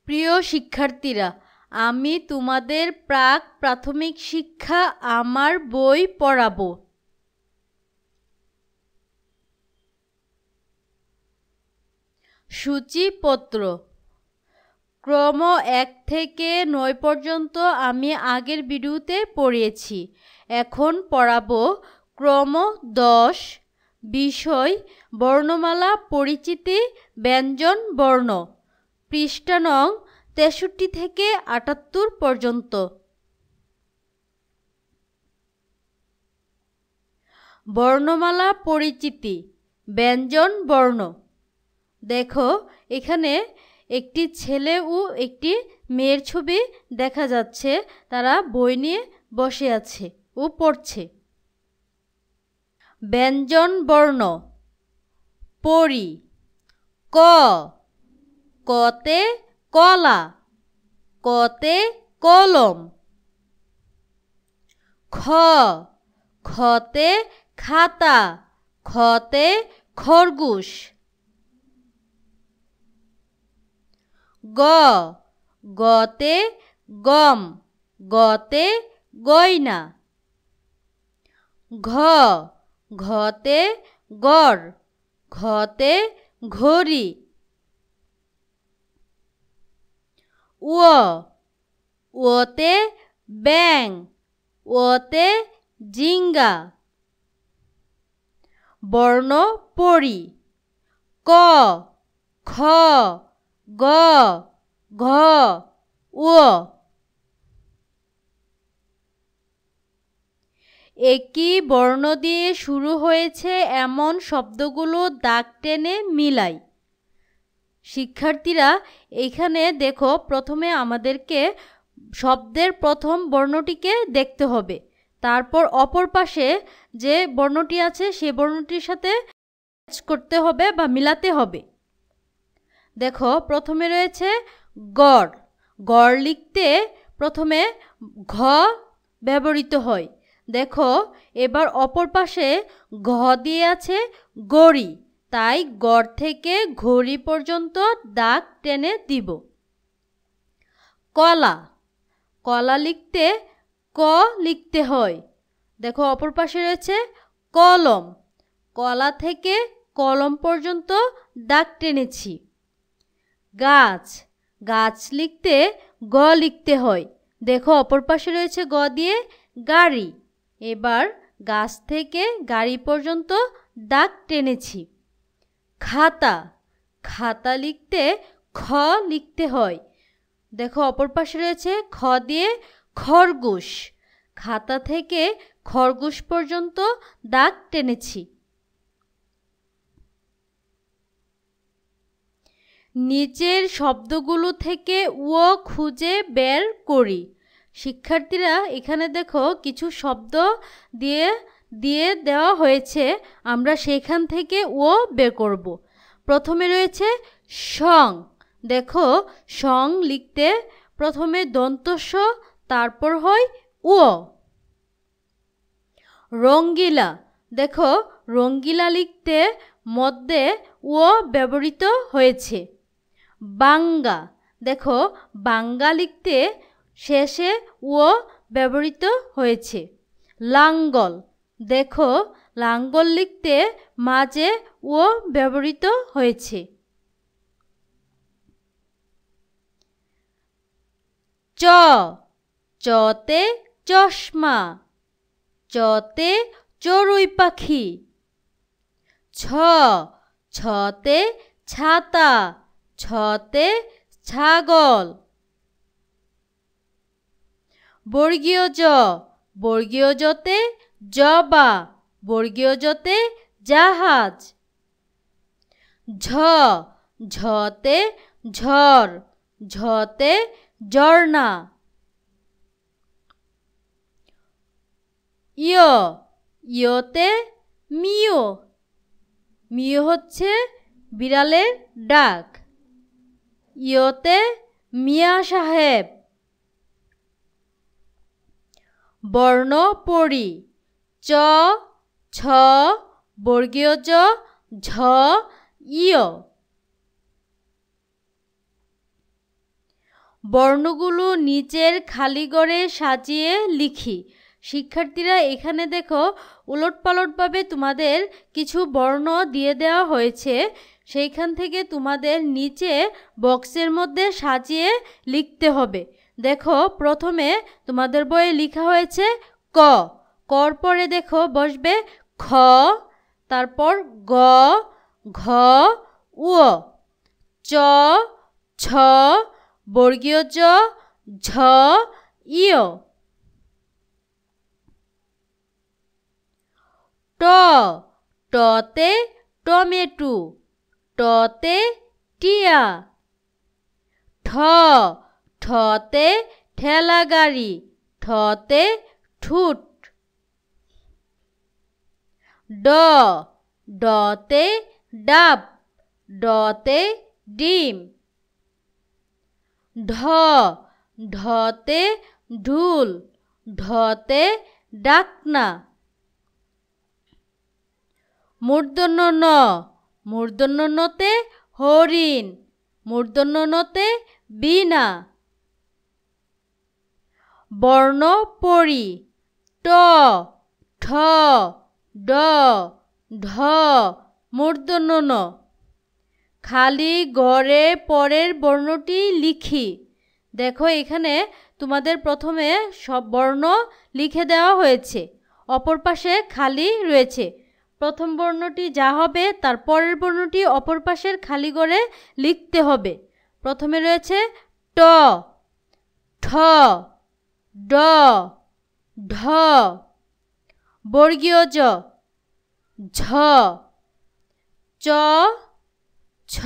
প্রিয় শিক্ষার্থীরা, আমি তোমাদের প্রাথমিক শিক্ষা আমার বই পড়াবো। সূচিপত্র ক্রম 1 থেকে 9 পর্যন্ত আমি আগের ভিডিওতে পড়িয়েছি। এখন পড়াবো ক্রম 10, বিষয় বর্ণমালা পরিচিতি ব্যঞ্জন বর্ণ, পৃষ্ঠা নং 63 থেকে 78 পর্যন্ত। বর্ণমালা পরিচিতি ব্যঞ্জন বর্ণ। দেখো, এখানে একটি ছেলে ও একটি মেয়ের ছবি দেখা যাচ্ছে। তারা বই নিয়ে বসে আছে ও পড়ছে। ব্যঞ্জন বর্ণ পড়ি। ক, কতে কলা, কতে কলম। খ, খতে খাতা, খতে খরগোশ। গ, গতে গম, গতে গয়না। ঘ, ঘতে গড়, ঘতে ঘড়ি। উ, ওতে ব্যাঙ, ওতে জিঙ্গা। বর্ণ পড়ি। ক, খ, গ, ঘ, ও। একই বর্ণ দিয়ে শুরু হয়েছে এমন শব্দগুলো দাগ টেনে মিলাই। শিক্ষার্থীরা, এখানে দেখো, প্রথমে আমাদেরকে শব্দের প্রথম বর্ণটিকে দেখতে হবে। তারপর অপর পাশে যে বর্ণটি আছে সে বর্ণটির সাথে ম্যাচ করতে হবে বা মিলাতে হবে। দেখো, প্রথমে রয়েছে গড়। গড় লিখতে প্রথমে ঘ ব্যবহৃত হয়। দেখো, এবার অপর পাশে ঘ দিয়ে আছে গড়ি, তাই গড় থেকে ঘড়ি পর্যন্ত দাগ টেনে দিব। কলা। কলা লিখতে ক লিখতে হয়। দেখো, অপর পাশে রয়েছে কলম। কলা থেকে কলম পর্যন্ত দাগ টেনেছি। গাছ। গাছ লিখতে গ লিখতে হয়। দেখো, অপর পাশে রয়েছে গ দিয়ে গাড়ি। এবার গাছ থেকে গাড়ি পর্যন্ত দাগ টেনেছি। খাতা। খাতা লিখতে খ লিখতে হয়। দেখো, অপর পাশে রয়েছে খ দিয়ে খরগোশ। খাতা থেকে খরগোশ পর্যন্ত দাগ টেনেছি। নিচের শব্দগুলো থেকে ও খুঁজে বের করি। শিক্ষার্থীরা, এখানে দেখো কিছু শব্দ দিয়ে দেওয়া হয়েছে। আমরা সেখান থেকে ও বের করব। প্রথমে রয়েছে সং। দেখো, সং লিখতে প্রথমে দন্ত স, তারপর হয় ও। রঙ্গিলা। দেখো, রঙ্গিলা লিখতে মধ্যে ও ব্যবহৃত হয়েছে। বাঙ্গা। দেখো, বাঙ্গা লিখতে শেষে ও ব্যবহৃত হয়েছে। লাঙ্গল। দেখো, লাঙ্গল লিখতে মাঝে ও ব্যবহৃত হয়েছে। চ, চতে চশমা, চতে চড়ুই পাখি। ছ, ছতে ছাতা, ছতে ছাগল। বর্গীয় জ। বর্গীয় জতে জবা, বর্গীয় জতে জাহাজ। ঝ, ঝতে ঝড়, ঝতে ঝর্ণা। ইয়, ইয়তে মিও। মিও হচ্ছে বিড়ালের ডাক। ইয়তে মিয়া সাহেব। বর্ণ পড়ি। চ, ছ, বর্গীয় জ, ঝ, ইয়। বর্ণগুলো নিচের খালি ঘরে সাজিয়ে লিখি। শিক্ষার্থীরা এখানে দেখো উলটপালটভাবে তোমাদের কিছু বর্ণ দিয়ে দেওয়া হয়েছে, সেইখান থেকে তোমাদের নিচে বক্সের মধ্যে সাজিয়ে লিখতে হবে। দেখো প্রথমে তোমাদের বইয়ে লেখা হয়েছে ক, কর পরে দেখো বসবে খ, তারপর গ, ঘ, উ, চ, ছ, বর্গীয় জ, ঝ, ইয়। ট, টতে টমেটো, টতে টিয়া। ঠ, ঠতে ঠেলা গাড়ি, ঠতে ঠুট। ড, ডতে ডাব, ডতে ডিম। ঢ, ঢতে ঢুল, ঢতে ডাকনা। মূর্ধন্য ন, মূর্ধন্য নতে হরিণ, মূর্ধন্য নতে বীণা। বর্ণ পড়ি ট, ঠ, ড, ঢ, মূর্ধন্য ন। খালি ঘরে পরের বর্ণটি লিখি। দেখো এখানে তোমাদের প্রথমে সব বর্ণ লিখে দেওয়া হয়েছে, অপর পাশে খালি রয়েছে। প্রথম বর্ণটি যা হবে তার পরের বর্ণটি অপর পাশের খালি ঘরে লিখতে হবে। প্রথমে রয়েছে ট, ঠ, ড, ঢ, বর্গীয় জ, ঝ, চ, ছ।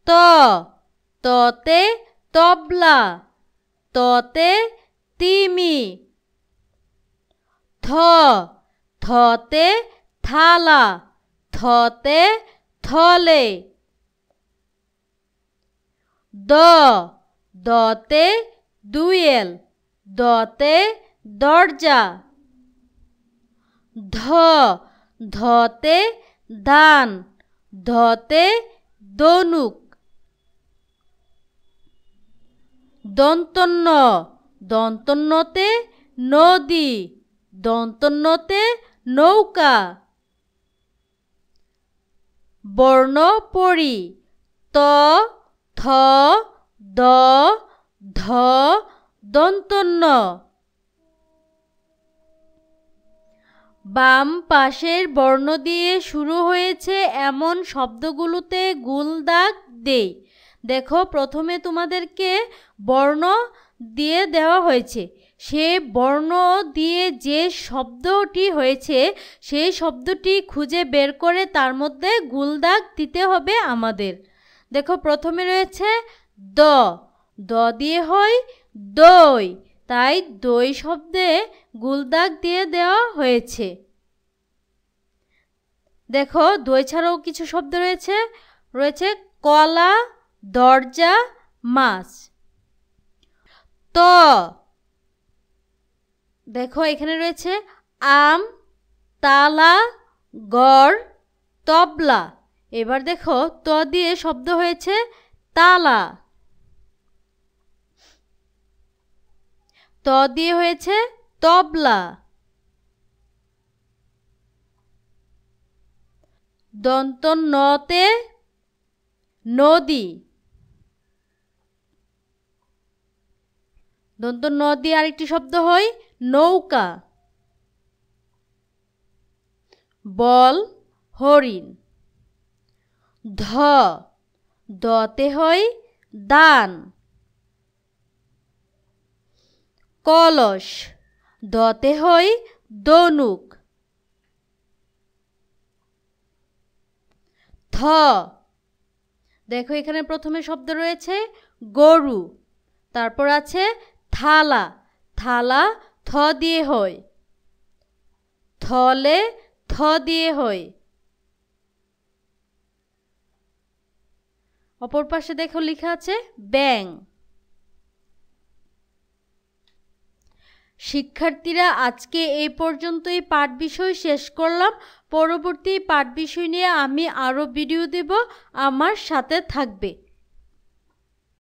ত, ততে তবলা, ততে তিমি। থ, থতে থালা, থতে থলে। দ, দতে দুয়েল, দতে দরজা। ধ, ধতে ধান, ধতে দনুক। দন্তন্য, দন্তন্যতে নদী, দন্তন্যতে নৌকা। বর্ণ পড়ি ত, থ, দ, ধ, দন্তন্য। বাম পাশের বর্ণ দিয়ে শুরু হয়েছে এমন শব্দগুলোতে গোল দাগ দেই। দেখো প্রথমে তোমাদেরকে বর্ণ দিয়ে দেওয়া হয়েছে, সে বর্ণ দিয়ে যে শব্দটি হয়েছে সেই শব্দটি খুঁজে বের করে তার মধ্যে গোল দাগ দিতে হবে আমাদের। দেখো প্রথমে রয়েছে দ, দ দিয়ে হয় দই, তাই দই শব্দে গোল দাগ দিয়ে দেওয়া হয়েছে। দেখো দই ছাড়াও কিছু শব্দ রয়েছে, রয়েছে কলা, দরজা, মাছ। ত, দেখো এখানে রয়েছে আম, তালা, গড়, তবলা। এবার দেখো ত দিয়ে শব্দ হয়েছে তালা, ত দিয়ে হয়েছে তবলা। দন্ত নতে নদী, দন্ত ন দিয়ে আরেকটি শব্দ হয় নৌকা। বল হরিণ। ধ, দতে হয় দান। কলস, দতে হয় দনুক। থ, দেখো এখানে প্রথমে শব্দ রয়েছে গরু, তারপর আছে থালা, থালা থ দিয়ে হয়। থলে থ দিয়ে হয়। অপর পাশে দেখো লেখা আছে ব্যাং। শিক্ষার্থীরা আজকে এই পর্যন্তই পাঠ বিষয় শেষ করলাম। পরবর্তী পাঠ বিষয় নিয়ে আমি আরও ভিডিও দেব, আমার সাথে থাকবে।